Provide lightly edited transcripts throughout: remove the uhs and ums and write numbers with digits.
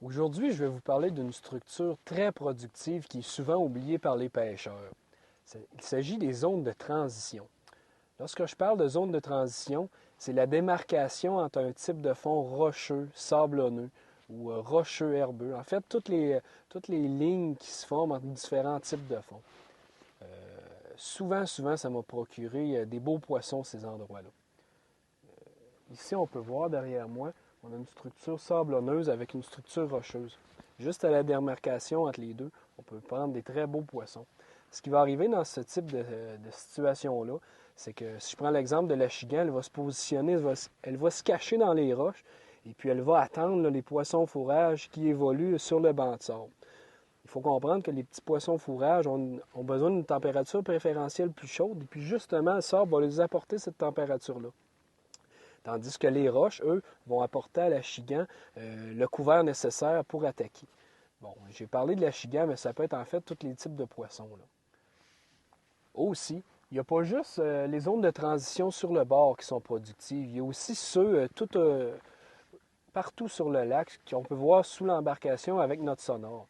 Aujourd'hui, je vais vous parler d'une structure très productive qui est souvent oubliée par les pêcheurs. Il s'agit des zones de transition. Lorsque je parle de zone de transition, c'est la démarcation entre un type de fond rocheux, sablonneux ou rocheux herbeux. En fait, toutes les lignes qui se forment entre différents types de fonds. Souvent, ça m'a procuré des beaux poissons, ces endroits-là. Ici, on peut voir derrière moi, on a une structure sablonneuse avec une structure rocheuse. Juste à la démarcation entre les deux, on peut prendre des très beaux poissons. Ce qui va arriver dans ce type de situation-là, c'est que si je prends l'exemple de la chigan, elle va se positionner, elle va se cacher dans les roches et puis elle va attendre là, les poissons fourrages qui évoluent sur le banc de sable. Il faut comprendre que les petits poissons fourrages ont besoin d'une température préférentielle plus chaude et puis justement, le sable va les apporter cette température-là. Tandis que les roches, eux, vont apporter à la chigan le couvert nécessaire pour attaquer. Bon, j'ai parlé de la chigan, mais ça peut être en fait tous les types de poissons, là. Aussi, il n'y a pas juste les zones de transition sur le bord qui sont productives. Il y a aussi ceux partout sur le lac qu'on peut voir sous l'embarcation avec notre sonore.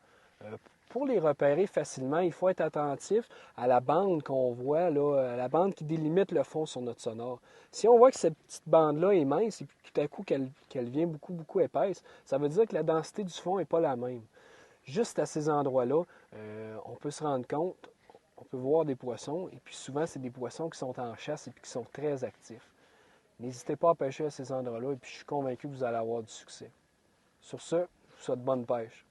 Pour les repérer facilement, il faut être attentif à la bande qu'on voit, là, à la bande qui délimite le fond sur notre sonore. Si on voit que cette petite bande-là est mince et puis tout à coup qu'elle vient beaucoup épaisse, ça veut dire que la densité du fond n'est pas la même. Juste à ces endroits-là, on peut se rendre compte, on peut voir des poissons, et puis souvent, c'est des poissons qui sont en chasse et puis qui sont très actifs. N'hésitez pas à pêcher à ces endroits-là, et puis je suis convaincu que vous allez avoir du succès. Sur ce, je vous souhaite bonne pêche.